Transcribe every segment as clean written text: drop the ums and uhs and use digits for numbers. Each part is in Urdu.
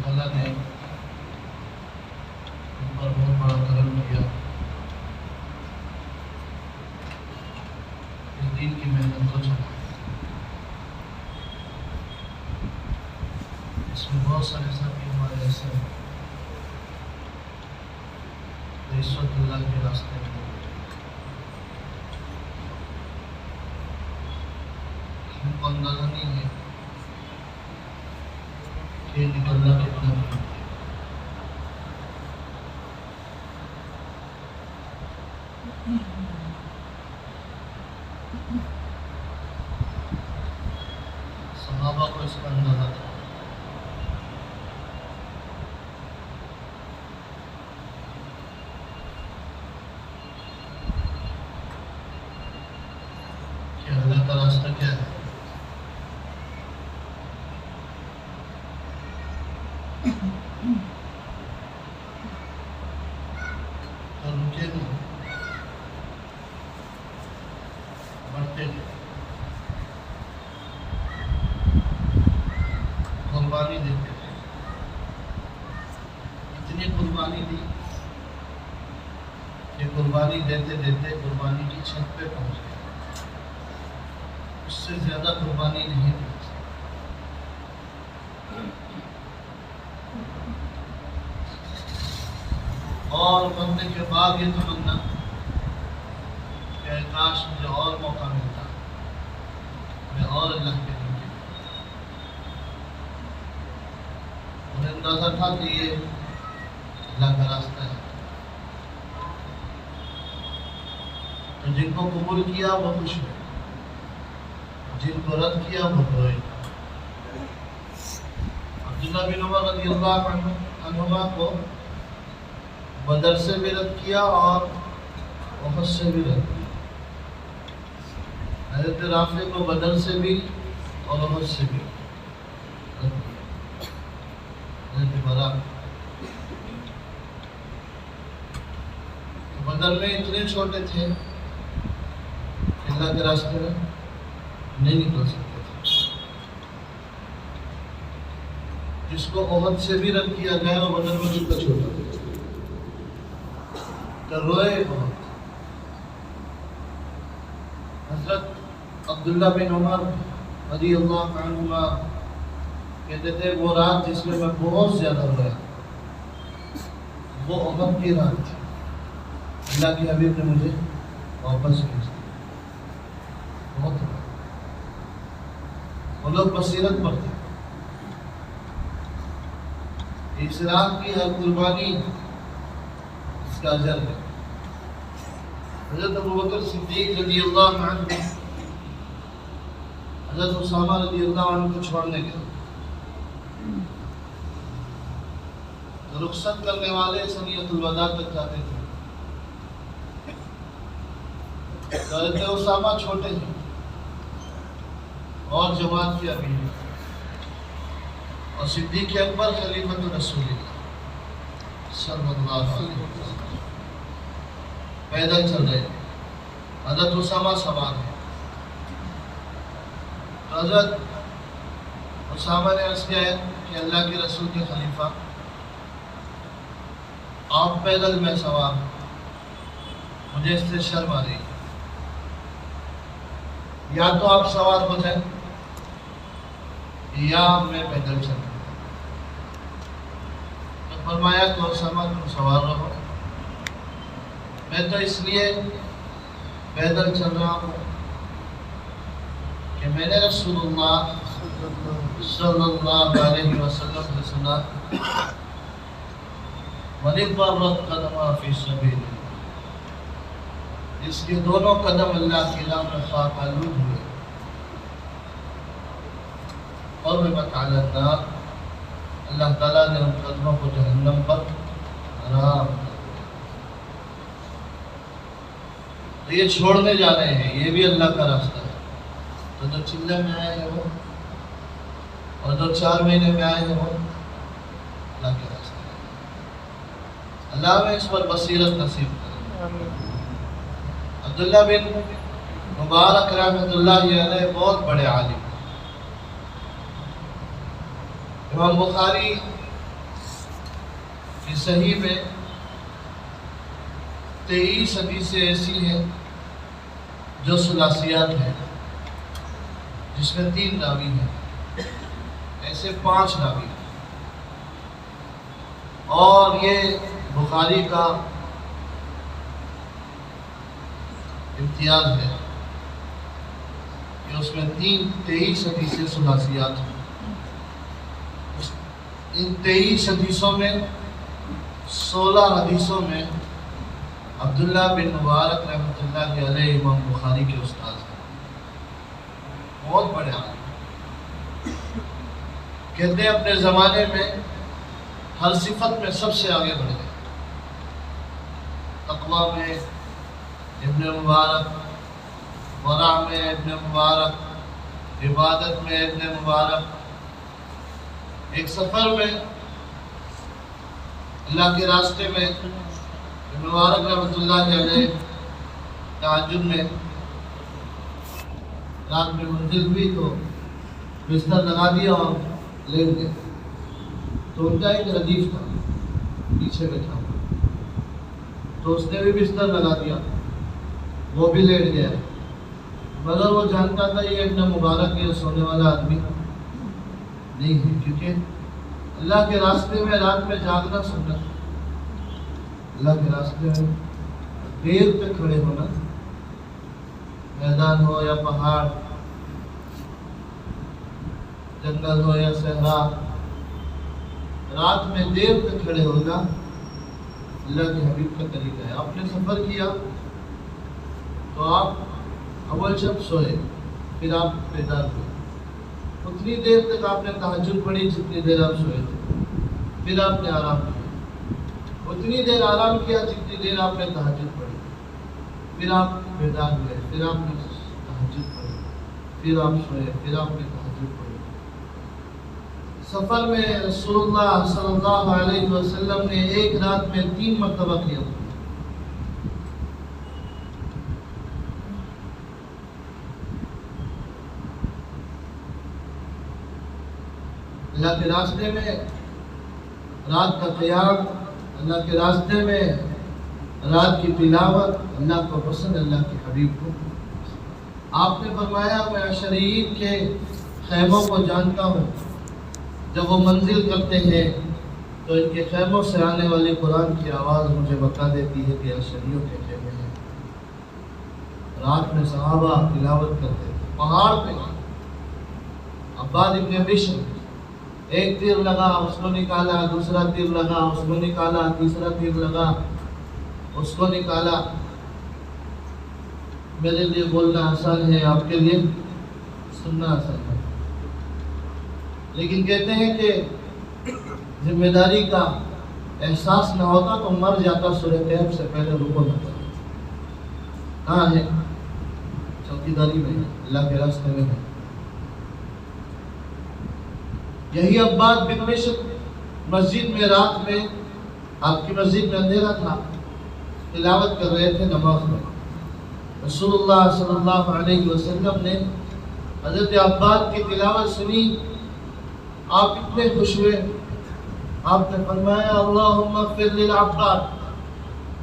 اللہ نے ان پر بہت بڑا کرم کیا، اس دین کی محنت کو چلا۔ اس میں بہت سارے ساتھی ہمارے ایسے ہیں جو اس وقت اللہ کے راستے میں ہیں۔ ان کو اندازہ نہیں ہے کہ نکلنا کتنا مشکل ہے۔ صحابہ کو اس کا اندازہ تھا کہ اللہ کا راستہ کیا ہے۔ تو رکے نہیں، بڑھتے گئے، قربانی دیتے تھے۔ اتنی قربانی دی کہ قربانی دیتے دیتے قربانی کی چھت پہ پہنچ گئے، اس سے زیادہ قربانی نہیں دی۔ اور مرنے کے بعد یہ تمنا کہ کاش مجھے اور موقع ملتا، میں اور اللہ کے دین کے، انہیں اندازہ تھا کہ یہ اللہ کا راستہ ہے۔ تو جن کو قبول کیا وہ خوش ہوئے، جن کو رد کیا وہ روئے۔ عبداللہ بن عمر رضی اللہ عنہما کو بدر سے بھی رد کیا اور احد سے بھی رد کیا۔ حضرت رافع کو بدر سے بھی اور احد سے بھی رد کیا۔ حضرت برا بدر میں اتنے چھوٹے تھے کہ اللہ کے راستے میں نہیں نکل سکتے تھے۔ جس کو احد سے بھی رد کیا گیا وہ بدر میں کتنا چھوٹا تھا، تو روئے بہت۔ حضرت عبداللہ بن عمر رضی اللہ عنہما کہتے تھے وہ رات جس میں میں بہت زیادہ رویا وہ احد کی رات تھی۔ اللہ کے حبیب نے مجھے واپس بھیج دیا۔ بہت رویا۔ وہ لوگ بصیرت پر تھے، اس رات کی ہر قربانی اس کا اجر ہے۔ حضرت ابوبکر صدیق رضی اللہ عنہ حضرت اسامہ رضی اللہ عنہ کو چھوڑنے گئے، تو رخصت کرنے والے سنیت الوداع تک جاتے تھے۔ حضرت اسامہ چھوٹے ہیں اور جماعت کے امیر ہیں، اور صدیق اکبر خلیفۃ رسول اللہ صلی اللہ علیہ وسلم پیدل چل رہے ہیں، حضرت اسامہ سوار ہیں۔ حضرت اسامہ نے عرض کیا کہ اللہ کے رسول کے خلیفہ آپ پیدل میں سوار ہیں، مجھے اس سے شرم آ رہی ہے، یا تو آپ سوار ہو جائیں یا میں پیدل چلوں۔ تو فرمایا کہ اسامہ تم سوار رہو، میں تو اس لیے پیدل چل رہا ہوں کہ میں نے رسول اللہ صلی اللہ علیہ وسلم سے سنا من فرت قدمہ فی سبیل اللہ، جس کے دونوں قدم اللہ کی راہ میں خاک آلود ہوئے، قربت علی النار، اللہ تعالیٰ نے ان قدموں کو جہنم پر حرام کر دیا۔ تو یہ چھوڑنے جا رہے ہیں، یہ بھی اللہ کا راستہ ہے۔ تو جو چلے میں آئے ہیں وہ اور جو 4 مہینے میں آئے ہیں وہ اللہ کے راستے میں. اللہ میں اس پر بصیرت نصیب کرے. عبداللہ بن مبارک رحمۃ اللہ علیہ بہت بڑے عالم. امام بخاری کی صحیح میں 23 حدیثیں ایسی ہیں جو ثلاثیات ہیں، جس میں 3 راوی ہیں، ایسے 5 راوی ہیں. اور یہ بخاری کا امتیاز ہے کہ اس میں 23 حدیثیں ثلاثیات ہیں. ان 23 حدیثوں میں 16 حدیثوں میں عبداللہ بن مبارک رحمۃ اللہ علیہ امام بخاری کے استاد ہیں. بہت بڑے عالم. کہتے ہیں اپنے زمانے میں ہر صفت میں سب سے آگے بڑھ گئے. تقویٰ میں ابن مبارک، ورع میں ابن مبارک، عبادت میں ابن مبارک. ایک سفر میں اللہ کے راستے میں ابن مبارک رحمۃ اللہ علیہ تہجد میں رات میں منزل ہوئی تو بستر لگا دیا اور لیٹ گئے. تو ان کا ایک ردیف تھا پیچھے بیٹھا ہوا، تو اس نے بھی بستر لگا دیا، وہ بھی لیٹ گیا. مگر وہ جانتا تھا یہ ابن مبارک یہ سونے والا آدمی نہیں ہے، کیونکہ اللہ کے راستے میں رات میں جاگنا سننا، اللہ کے راستے میں دیر تک کھڑے ہونا، میدان ہو یا پہاڑ، جنگل ہو یا صحرا، رات میں دیر تک کھڑے ہونا اللہ کے حبیب کا طریقہ ہے. آپ نے سفر کیا تو آپ اول شب سوئے، پھر آپ بیدار ہوئے. اتنی دیر تک آپ نے تہجد پڑھی جتنی دیر آپ سوئے تھے، پھر آپ نے آرام کیا. اتنی دیر آرام کیا جتنی دیر آپ نے تہجد پڑھی، پھر آپ بیدار ہوئے، پھر آپ نے تہجد پڑھی، پھر آپ سوئے، پھر آپ نے تہجد پڑھی. سفر میں رسول اللہ صلی اللہ علیہ وسلم نے ایک رات میں 3 مرتبہ کیا. اللہ کے راستے میں رات کا قیام، اللہ کے راستے میں رات کی تلاوت اللہ کو پسند، اللہ کے حبیب کو. آپ نے فرمایا میں عشرین کے خیموں کو جانتا ہوں، جب وہ منزل کرتے ہیں تو ان کے خیموں سے آنے والی قرآن کی آواز مجھے بتا دیتی ہے کہ عشریوں کے خیمے ہیں. رات میں صحابہ تلاوت کرتے تھے پہاڑ پہ. عباد ابن بشر ایک تیر لگا اس کو نکالا، دوسرا تیر لگا اس کو نکالا، تیسرا تیر لگا اس کو نکالا. میرے لیے بولنا آسان ہے، آپ کے لیے سننا آسان ہے. لیکن کہتے ہیں کہ ذمہ داری کا احساس نہ ہوتا تو مر جاتا سورہ کہف سے پہلے رکو نہ کرتا. کہاں ہے؟ چوکیداری میں ہے، اللہ کے راستے میں ہے. یہی عباد بن بشر مسجد میں رات میں، آپ کی مسجد میں اندھیرا تھا، تلاوت کر رہے تھے نماز میں. رسول اللہ صلی اللہ علیہ وسلم نے حضرت عباد کی تلاوت سنی. آپ اتنے خوش ہوئے، آپ نے فرمایا اللہم اغفر للعباد،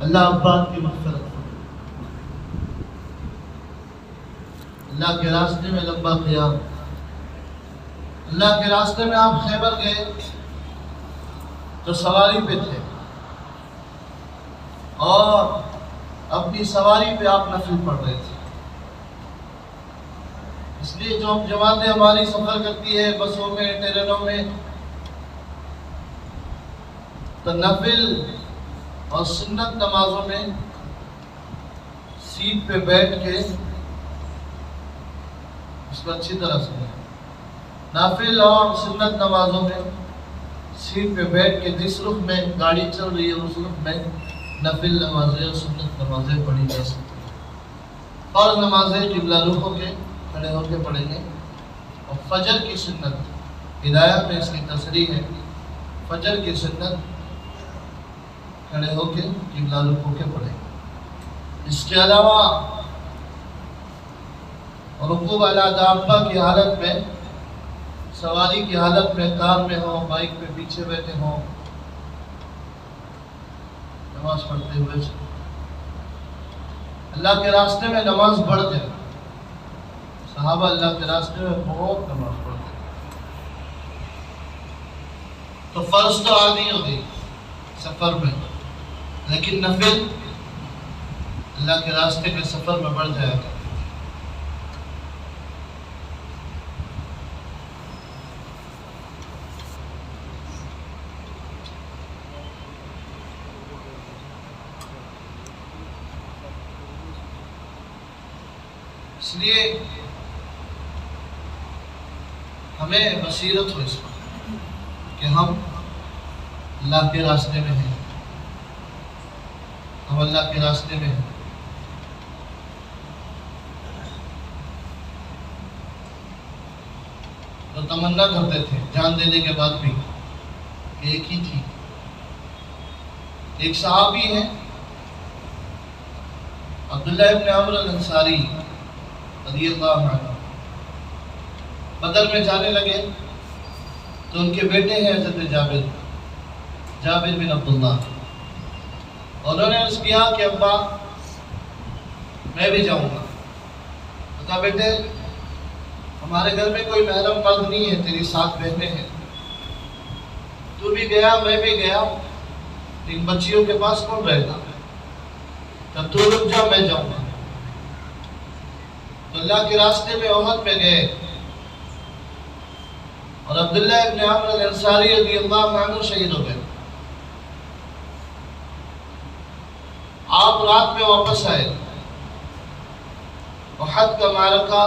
اللہ عباد کی مغفرت. اللہ کے راستے میں لمبا قیام. اللہ کے راستے میں آپ خیبر گئے تو سواری پہ تھے اور اپنی سواری پہ آپ نفل پڑھ رہے تھے. اس لیے جو جماعتیں ہماری سفر کرتی ہے بسوں میں، ٹرینوں میں، تو نفل اور سنت نمازوں میں سیٹ پہ بیٹھ کے اس کو اچھی طرح سنیں. نافل اور سنت نمازوں میں سیٹ پہ بیٹھ کے جس رخ میں گاڑی چل رہی ہے اس رخ میں نفل نمازیں اور سنت نمازیں پڑھی جا سکتی ہیں. فرض نمازیں قبلہ رخ ہو کے کھڑے ہو کے پڑھیں گے. اور فجر کی سنت ہدایہ میں اس کی تصریح ہے فجر کی سنت کھڑے ہو کے قبلہ رخ ہو کے پڑھیں. اس کے علاوہ رکوع علی دابہ کی حالت میں، سواری کی حالت میں، کار میں ہو، بائک پہ پیچھے بیٹھے ہوں، نماز پڑھتے ہوئے اللہ کے راستے میں نماز پڑھ جائے. صحابہ اللہ کے راستے میں بہت نماز پڑھتے. تو فرض تو عادی ہو گئی سفر میں، لیکن نفل اللہ کے راستے کے سفر میں بڑھ جائے گا. اس لیے ہمیں بصیرت ہو اس پر کہ ہم اللہ کے راستے میں ہیں، ہم اللہ کے راستے میں ہیں. تو تمنا کرتے تھے جان دینے کے بعد بھی کہ ایک ہی تھی. ایک صحابی ہے عبداللہ ابن عمرو الانصاری رضی اللہ عنہ، بدر میں جانے لگے تو ان کے بیٹے ہیں حضرت جابر بن عبداللہ. انہوں نے عرض کیا کہ ابا میں بھی جاؤں گا. کہا بیٹے ہمارے گھر میں کوئی محرم مرد نہیں ہے، تیری 7 بہنیں ہیں، تو بھی گیا میں بھی گیا، ان بچیوں کے پاس کون رہے گا؟ تب تو رک جا میں جاؤں گا. تو اللہ کے راستے میں احد میں گئے اور عبداللہ ابن عمرو الانصاری رضی اللہ عنہ شہید ہو گئے. آپ رات میں واپس آئے. احد کا معرکہ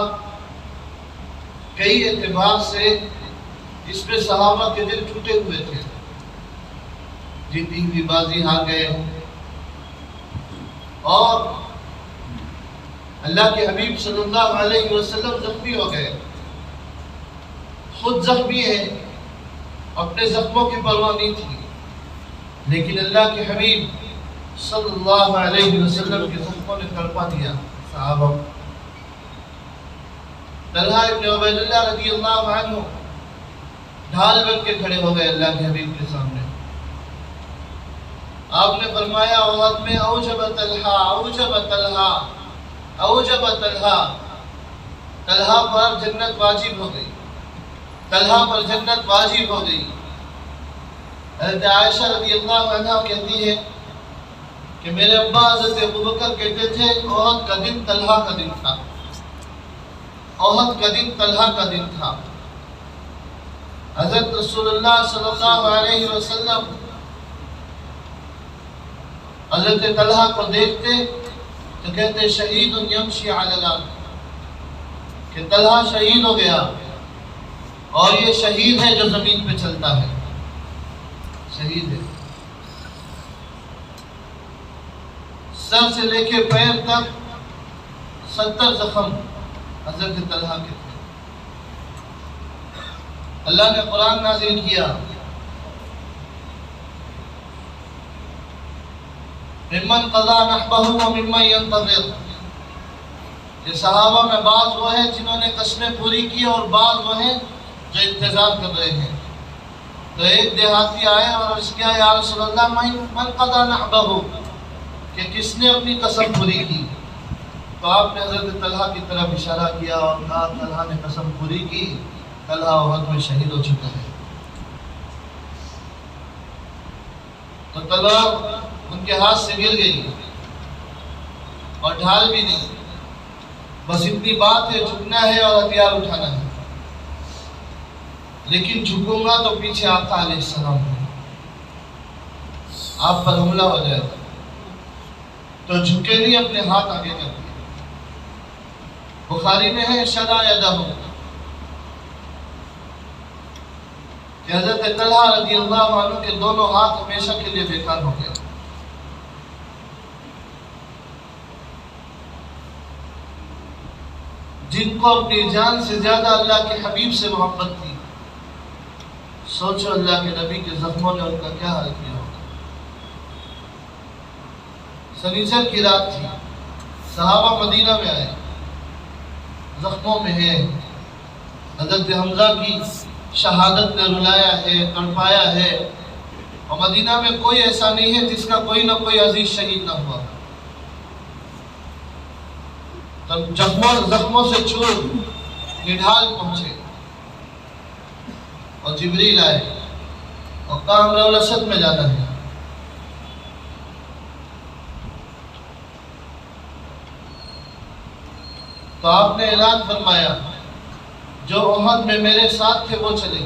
کئی اعتبار سے اس میں صحابہ کے دل ٹوٹے ہوئے تھے، جیتی ہوئی بازی ہار گئے اور اللہ کے حبیب صلی اللہ علیہ وسلم زخمی ہو گئے. خود زخمی ہے، اپنے زخموں کی پرواہ نہیں تھی، لیکن اللہ کے حبیب صلی اللہ علیہ وسلم کے زخموں نے تڑپا دیا صحابہ. طلحہ ابن عبید اللہ رضی اللہ عنہ ڈھال بن کے کھڑے ہو گئے اللہ کے حبیب کے سامنے. آپ نے فرمایا احد میں اوجب طلحہ اوجب طلحہ اوجب طلحہ، طلحہ پر جنت واجب ہو گئی، طلحہ پر جنت واجب ہو گئی. حضرت عائشہ رضی اللہ عنہ کہتی ہے کہ میرے ابا حضرت ابوبکر کہتے تھے احد کا دن طلحہ کا دن تھا، احد کا دن طلحہ کا دن تھا. حضرت رسول اللہ صلی اللہ علیہ وسلم حضرت طلحہ کو دیکھتے تو کہتے شہید یمشی علی الارض، کہ طلحہ شہید ہو گیا اور یہ شہید ہے جو زمین پہ چلتا ہے، شہید ہے. سر سے لے کے پیر تک 70 زخم حضرت طلحہ کے تھے. اللہ نے قرآن نازل کیا ممن قضا نحبہ وممن ينتظر. یہ صحابہ میں بعض وہ ہیں جنہوں نے قسمیں پوری کی اور بعض وہ ہیں جو انتظار کر رہے ہیں. تو ایک دیہاتی آئے اور عرض کیا یا رسول اللہ من قضا نحبہ، کہ کس نے اپنی قسم پوری کی؟ تو آپ نے حضرت طلحہ کی طرف اشارہ کیا اور کہا طلحہ نے قسم پوری کی، طلحہ احد میں شہید ہو چکا ہے. تو تلوار ان کے ہاتھ سے گر گئی اور ڈھال بھی نہیں، بس اتنی بات ہے جھکنا ہے اور ہتھیار اٹھانا ہے. لیکن جھکوں گا تو پیچھے آقا علیہ السلام ہے، آپ پر حملہ ہو جائے گا. تو جھکے نہیں، اپنے ہاتھ آگے کر دیے. بخاری میں ہے شدا یدہ، کہ حضرت طلحہ رضی اللہ عنہ کے دونوں ہاتھ ہمیشہ کے لیے بیکار ہو گئے. جن کو اپنی جان سے زیادہ اللہ کے حبیب سے محبت تھی، سوچو اللہ کے نبی کے زخموں نے ان کا کیا حال کیا ہوگا۔ سنیچر کی رات تھی، صحابہ مدینہ میں آئے، زخموں میں ہے، حضرت حمزہ کی شہادت نے رلایا ہے، تڑپایا ہے، اور مدینہ میں کوئی ایسا نہیں ہے جس کا کوئی نہ کوئی عزیز شہید نہ ہوا۔ تب زخموں سے چور نڈھال پہنچے اور جبریل آئے اور کہا ہمیں الاسد میں جانا ہے۔ تو آپ نے اعلان فرمایا جو احد میں میرے ساتھ تھے وہ چلے،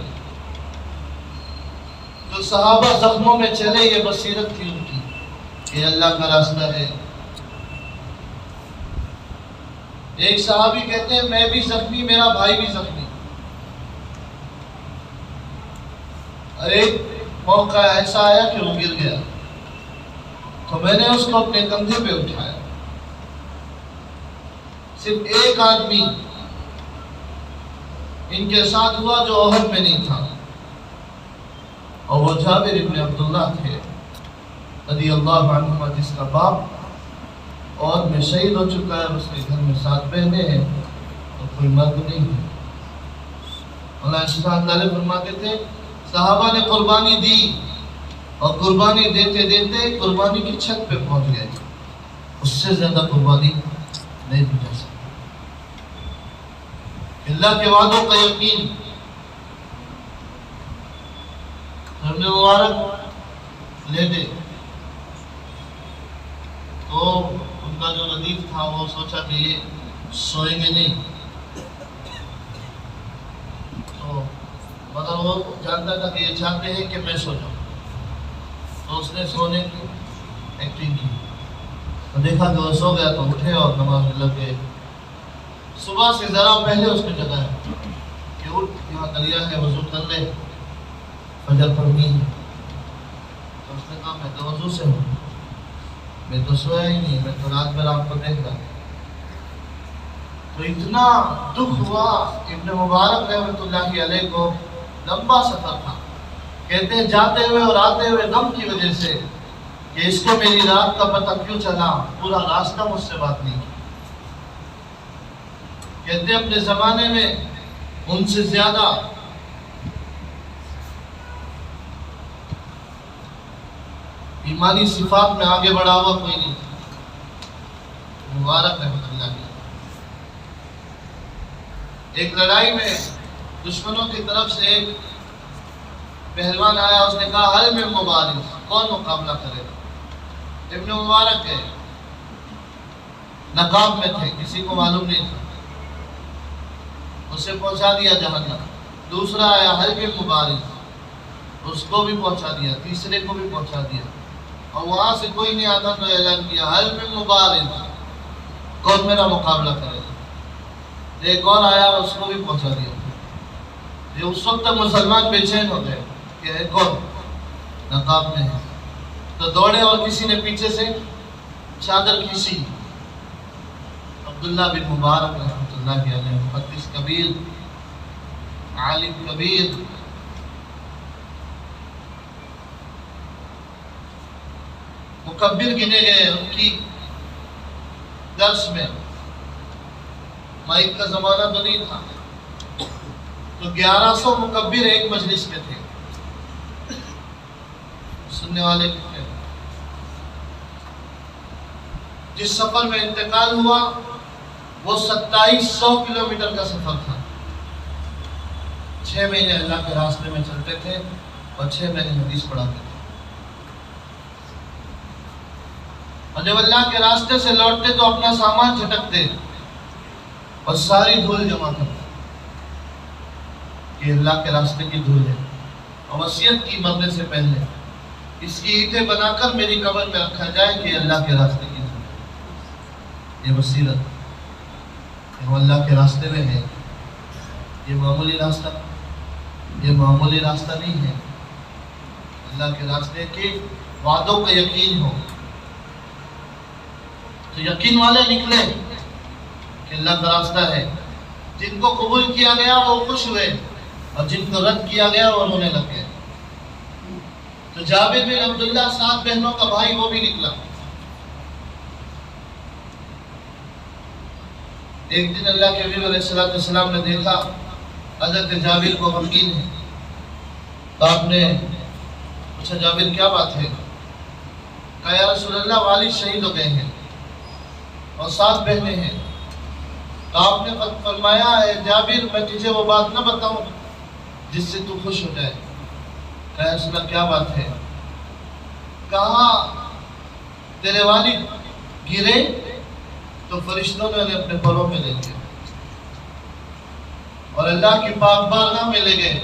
جو صحابہ زخموں میں چلے یہ بصیرت تھی ان کی، یہ اللہ کا راستہ ہے۔ ایک صحابی کہتے ہیں میں بھی زخمی، میرا بھائی بھی زخمی، اور ایک موقع ایسا آیا کہ وہ گر گیا، تو میں نے اس کو اپنے کندھے پہ اٹھایا۔ صرف ایک آدمی ان کے ساتھ ہوا جو احد میں نہیں تھا، اور وہ جابر ابن عبداللہ تھے رضی اللہ عنہما، جس کا باپ اور میں شہید ہو چکا ہے، اس کے گھر میں 7 بہنیں ہیں اور کوئی مرد نہیں ہے۔ اللہ سبحانہ تعالیٰ فرماتے تھے صحابہ نے قربانی دی، اور قربانی دیتے دیتے قربانی کی چھت پہ پہنچ گئے، اس سے زیادہ قربانی نہیں دی جا سکتی۔ اللہ کے وعدوں کا یقین۔ ابن مبارک لیٹے تو ان کا جو ردیف تھا وہ سوچا کہ یہ سوئیں گے نہیں، تو مگر وہ جانتا تھا کہ یہ چاہتے ہیں کہ میں سو جاؤں، تو اس نے سونے کی ایکٹنگ کی، تو دیکھا کہ وہ سو گیا تو اٹھے اور نماز میں لگ گئے۔ صبح سے ذرا پہلے اس نے جگایا کہ اٹھ، یہاں دریا ہے، وضو کر لے، فجر پڑھنی ہے۔ تو اس نے کہا میں تو وضو سے ہوں، میں تو سویا ہی نہیں، میں تو رات بھر آپ کو دیکھ رہا۔ تو اتنا دکھ ہوا ابن مبارک رحمۃ اللہ علیہ کو، لمبا سفر تھا، کہتے ہیں جاتے ہوئے اور آتے ہوئے غم کی وجہ سے کہ اس کو میری رات کا پتہ کیوں چلا، پورا راستہ مجھ سے بات نہیں کی۔ کہتے ہیں اپنے زمانے میں ان سے زیادہ ایمانی صفات میں آگے بڑھا ہوا کوئی نہیں تھا۔ مبارک رحمۃ اللہ علیہ ایک لڑائی میں دشمنوں کی طرف سے ایک پہلوان آیا، اس نے کہا حل میں مبارز، کون مقابلہ کرے گا؟ ابن مبارک گئے، نقاب میں تھے، کسی کو معلوم نہیں تھا، اسے پہنچا دیا جہنم۔ دوسرا آیا حل میں مبارز، اس کو بھی پہنچا دیا، تیسرے کو بھی پہنچا دیا، اور وہاں سے کوئی نہیں آتا تو اعلان کیا حل میں مبارز، کون میرا مقابلہ کرے گا؟ ایک اور آیا، اس کو بھی پہنچا دیا۔ یہ اس وقت تک مسلمان بے چین ہو گئے کہ ایک اور نقاب میں ہے، تو دوڑے اور کسی نے پیچھے سے چادر کھینچی۔ عبداللہ بن مبارک رحمۃ اللہ علیہ، محدث کبیر، عالم کبیر، مکبر گنے گئے ان کی درس میں، مائک کا زمانہ تو نہیں تھا، تو 1100 مکبر ایک مجلس میں تھے، سننے والے کتنے؟ جس سفر میں انتقال ہوا وہ 2700 کلومیٹر کا سفر تھا۔ 6 مہینے اللہ کے راستے میں چلتے تھے اور 6 مہینے حدیث پڑھاتے تھے، اور جب اللہ کے راستے سے لوٹتے تو اپنا سامان جھٹکتے اور ساری دھول جمع کرتے کہ اللہ کے راستے کی دھول ہے، اور وصیت کی مرنے سے پہلے اس کی اینٹیں بنا کر میری قبر میں رکھا جائے کہ اللہ کے راستے کی دھول ہے۔ یہ بصیرت کہ وہ اللہ کے راستے میں ہے، یہ معمولی راستہ نہیں ہے۔ اللہ کے راستے کے وعدوں کا یقین ہو تو یقین والے نکلے کہ اللہ کا راستہ ہے، جن کو قبول کیا گیا وہ خوش ہوئے اور جن کو رد کیا گیا وہ رونے لگ گئے. تو جابر بن عبداللہ 7 بہنوں کا بھائی وہ بھی نکلا. ایک دن اللہ کے حبیب علیہ السلام نے دیکھا حضرت جابر کو غمگین ہے. تو آپ نے پوچھا جابر کیا بات ہے؟ کہا یا رسول اللہ والد شہید ہو گئے ہیں اور 7 بہنیں ہیں. تو آپ نے فرمایا اے جابر میں تجھے وہ بات نہ بتاؤں جس سے تو خوش ہو جائے. کہا یا رسول اللہ کیا بات ہے؟ کہا تیرے والد گرے تو فرشتوں نے انہیں اپنے پروں میں لے لیا اور اللہ کی پاک بارگاہ میں لے گئے.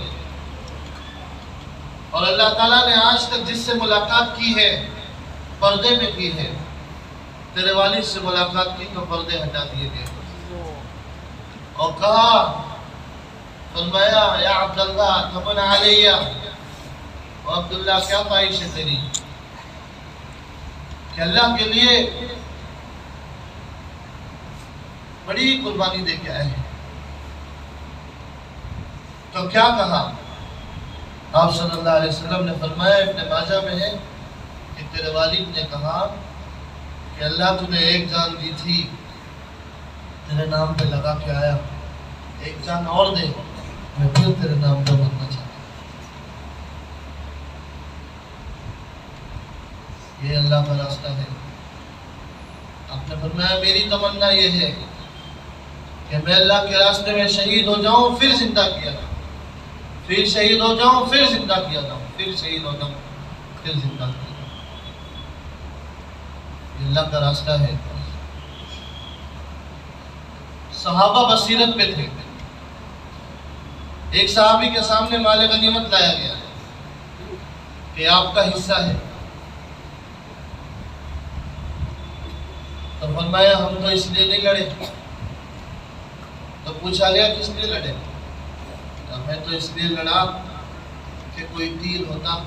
اور اللہ تعالیٰ نے آج تک جس سے ملاقات کی ہے پردے میں کی ہے. تیرے والد سے ملاقات کی تو پردے ہٹا دیے گئے. اور کہا فرمایا یا عبداللہ تمن علیہ. اور عبداللہ کیا خواہش ہے تیری کہ اللہ کے لیے بڑی قربانی دے کے آئے ہیں. تو کیا کہا؟ آپ صلی اللہ علیہ وسلم نے فرمایا ابن ماجہ میں ہے کہ تیرے والد نے کہا کہ اللہ تو نے ایک جان دی تھی تیرے نام پہ لگا کے آیا, ایک جان اور دے میں پھر تیرے نام پہ مرنا چاہتا ہوں. یہ اللہ کا راستہ ہے. آپ نے فرمایا میری تمنا یہ ہے کہ میں اللہ کے راستے میں شہید ہو جاؤں پھر زندہ کیا جاؤں, پھر شہید ہو جاؤں پھر زندہ کیا جاؤں, پھر شہید ہو جاؤں پھر زندہ کیا جاؤں. یہ اللہ کا راستہ ہے. صحابہ بصیرت پہ تھے. ایک صحابی کے سامنے مال غنیمت لایا گیا کہ آپ کا حصہ ہے. تو فرمایا ہم تو اس لیے نہیں لڑے. تو پوچھا گیا کس لیے لڑے؟ میں تو اس لیے لڑا کہ کوئی تیر ہوتا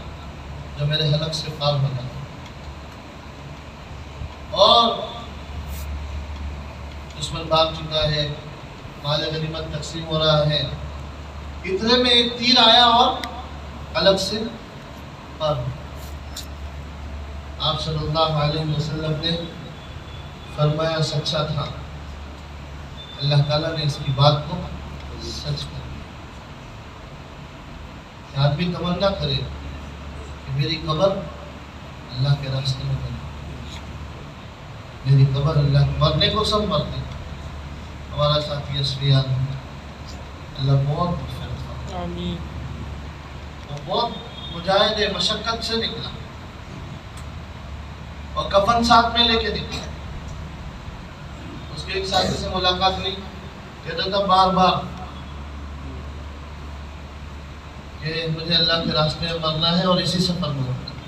جو میرے حلق سے پار ہوتا اور دشمن بھاگ چکا ہے, مال غنیمت تقسیم ہو رہا ہے, اتنے میں ایک تیر آیا اور حلق سے پار. آپ صلی اللہ علیہ وسلم نے فرمایا سچا تھا. اللہ تعالیٰ نے اس کی بات کو سچ کر دیا. آدمی تمنا کرے کہ میری قبر اللہ کے راستے میں بنے, میری قبر اللہ, مرنے کو سب مرتے. ہمارا ساتھی اسفیان اللہ بہت مغفرت تھا, وہ بہت مجاہد مشقت سے نکلا اور کفن ساتھ میں لے کے نکلا. اس کے ایک ساتھی سے ملاقات ہوئی, کہتا تھا بار بار کہ مجھے اللہ کے راستے میں مرنا ہے اور اسی سفر میں مرنا ہے.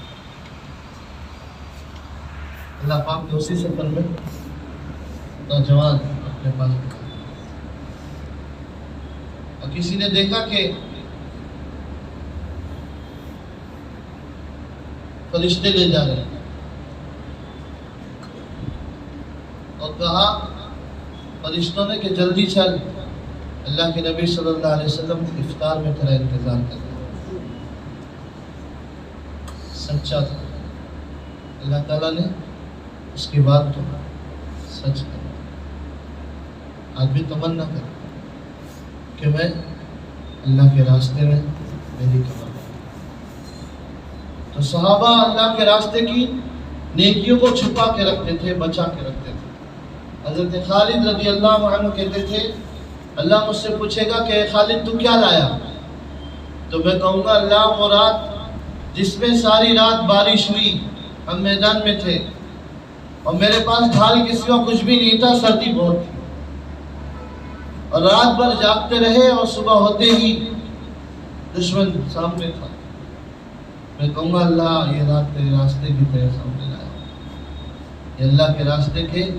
اللہ پاک نے اسی سفر میں نوجوان اپنے پاس بٹھا. اور کسی نے دیکھا کہ فرشتے لے جا رہے ہیں اور کہا فرشتوں نے کہ جلدی چل, اللہ کے نبی صلی اللہ علیہ وسلم افطار میں تیرا انتظار کر رہے ہیں. سچا تھا. اللہ تعالیٰ نے اس کی بات تو سچ کر. آدمی تمنا کر کہ میں اللہ کے راستے میں میری قبر. تو صحابہ اللہ کے راستے کی نیکیوں کو چھپا کے رکھتے تھے, بچا کے رکھتے تھے. حضرت خالد رضی اللہ عنہ کہتے تھے اللہ مجھ سے پوچھے گا کہ اے خالد تو کیا لایا؟ تو میں کہوں گا اللہ وہ رات جس میں ساری رات بارش ہوئی, ہم میدان میں تھے اور میرے پاس ڈھال کسی کا کچھ بھی نہیں تھا, سردی بہت تھی اور رات بھر جاگتے رہے اور صبح ہوتے ہی دشمن سامنے تھا. میں کہوں گا اللہ یہ رات تیرے راستے کی تیرے سامنے لایا. یہ اللہ کے راستے کے.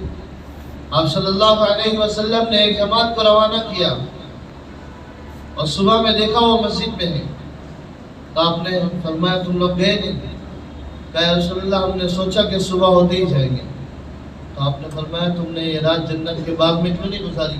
آپ صلی اللہ علیہ وسلم نے ایک جماعت کو روانہ کیا اور صبح میں دیکھا وہ مسجد میں ہے. تو آپ نے فرمایا تم لوگ گئے نہیں؟ کہا یا رسول اللہ ہم نے سوچا کہ صبح ہوتے ہی جائیں گے. تو آپ نے فرمایا تم نے یہ رات جنت کے باغ میں کیوں نہیں گزاری؟